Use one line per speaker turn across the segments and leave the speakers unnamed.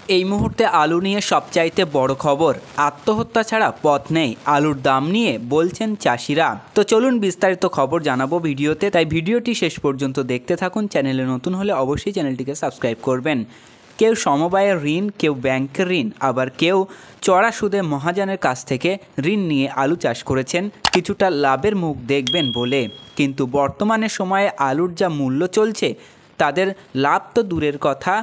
এই মুহূর্তে আলু নিয়ে সবচাইতে বড় খবর, আত্মহত্যা ছাড়া পথ নেই আলুর দাম নিয়ে বলছেন চাষিরা। তো চলুন বিস্তারিত খবর জানাবো ভিডিওতে, তাই ভিডিওটি শেষ পর্যন্ত দেখতে থাকুন। চ্যানেলে নতুন হলে অবশ্যই চ্যানেলটিকে সাবস্ক্রাইব করবেন। কেউ সমবায়ের ঋণ, কেউ ব্যাংকের ঋণ, আবার কেউ চড়া সুদে মহাজনের কাছ থেকে ঋণ নিয়ে আলু চাষ করেছেন কিছুটা লাভের মুখ দেখবেন বলে। কিন্তু বর্তমানে সময়ে আলুর যা মূল্য চলছে তাদের লাভ তো দূরের কথা,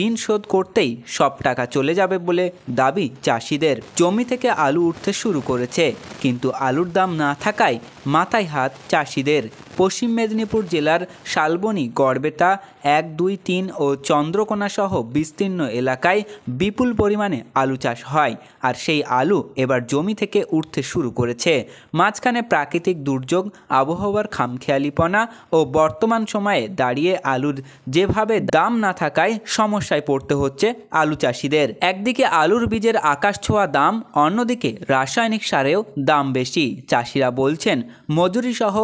ঋণ শোধ করতেই সব টাকা চলে যাবে বলে দাবি চাষিদের। জমি থেকে আলু উঠতে শুরু করেছে, কিন্তু আলুর দাম না থাকায় মাথায় হাত চাষিদের। পশ্চিম মেদিনীপুর জেলার শালবনী, গড়বেতা 1, 2, 3 ও চন্দ্রকোনা সহ বিস্তীর্ণ এলাকায় বিপুল পরিমাণে আলু চাষ হয়, আর সেই আলু এবার জমি থেকে উঠতে শুরু করেছে। মাঝখানে প্রাকৃতিক দুর্যোগ, আবহাওয়ার খামখেয়ালিপনা ও বর্তমান সময়ে দাঁড়িয়ে আলুর যেভাবে দাম না থাকায় সমস্যায় পড়তে হচ্ছে আলু চাষিদের। একদিকে আলুর বীজের আকাশ ছোঁয়া দাম, অন্যদিকে রাসায়নিক সারেও দাম বেশি। চাষিরা বলছেন মজুরি সহ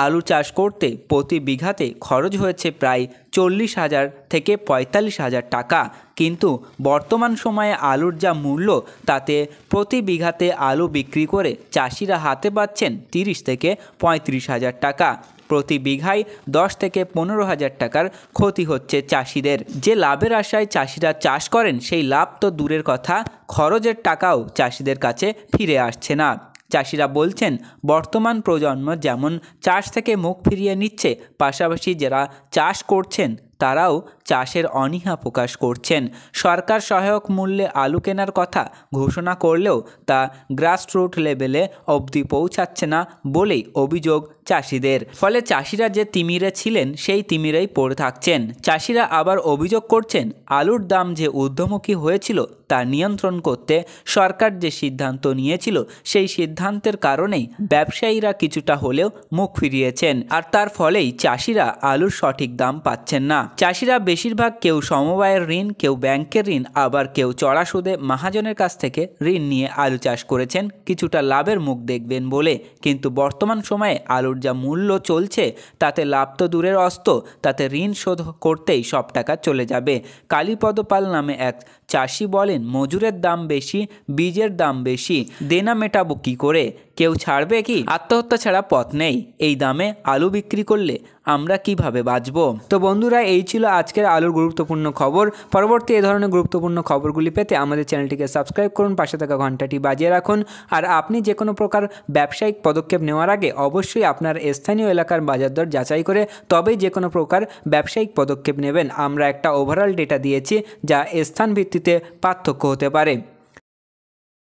আলু চাষ করতে প্রতি বিঘাতে খরচ হয়েছে প্রায় 40,000 থেকে 45,000 টাকা। কিন্তু বর্তমান সময়ে আলুর যা মূল্য, তাতে প্রতি বিঘাতে আলু বিক্রি করে চাষিরা হাতে পাচ্ছেন 30 থেকে 35,000 টাকা। প্রতি বিঘায় 10 থেকে 15,000 টাকার ক্ষতি হচ্ছে চাষিদের। যে লাভের আশায় চাষিরা চাষ করেন, সেই লাভ তো দূরের কথা, খরচের টাকাও চাষিদের কাছে ফিরে আসছে না। চাষিরা বলছেন বর্তমান প্রজন্ম যেমন চাষ থেকে মুখ ফিরিয়ে নিচ্ছে, পাশাপাশি যারা চাষ করছেন তারাও চাষের অনীহা প্রকাশ করছেন। সরকার সহায়ক মূল্যে আলু কেনার কথা ঘোষণা করলেও তা গ্রাসরুট লেভেলে অবধি পৌঁছাচ্ছে না বলেই অভিযোগ চাষিদের। ফলে চাষিরা যে তিমিরে ছিলেন সেই তিমিরেই পড়ে থাকছেন। চাষিরা আবার অভিযোগ করছেন আলুর দাম যে ঊর্ধ্বমুখী হয়েছিল তা নিয়ন্ত্রণ করতে সরকার যে সিদ্ধান্ত নিয়েছিল, সেই সিদ্ধান্তের কারণেই ব্যবসায়ীরা কিছুটা হলেও মুখ ফিরিয়েছেন, আর তার ফলেই চাষিরা আলুর সঠিক দাম পাচ্ছেন না। চাষিরা বেশিরভাগ কেউ সমবায়ের ঋণ, কেউ ব্যাংকের ঋণ, আবার কেউ চড়া সুদে মহাজনের কাছ থেকে ঋণ নিয়ে আলু চাষ করেছেন কিছুটা লাভের মুখ দেখবেন বলে। কিন্তু বর্তমান সময়ে আলুর যা মূল্য চলছে তাতে লাভ তো দূরের অস্ত, তাতে ঋণ শোধ করতেই সব টাকা চলে যাবে। কালীপদ পাল নামে এক চাষি বলেন মজুরের দাম বেশি, বীজের দাম বেশি, দেনা মেটাবো কী করে? কেউ ছাড়বে কি? আত্মহত্যা ছাড়া পথ নেই। এই দামে আলু বিক্রি করলে আমরা কিভাবে বাঁচবো? তো বন্ধুরা, এই ছিল আজকের আলুর গুরুত্বপূর্ণ খবর। পরবর্তী এ ধরনের গুরুত্বপূর্ণ খবরগুলি পেতে আমাদের চ্যানেলটিকে সাবস্ক্রাইব করুন, পাশে থাকা ঘন্টাটি বাজিয়ে রাখুন। আর আপনি যে কোনো প্রকার ব্যবসায়িক পদক্ষেপ নেওয়ার আগে অবশ্যই আপনার স্থানীয় এলাকার বাজার দর যাচাই করে তবেই যে কোনো প্রকার ব্যবসায়িক পদক্ষেপ নেবেন। আমরা একটা ওভারঅল ডেটা দিয়েছি যা স্থান ভিত্তিতে পার্থক্য হতে পারে।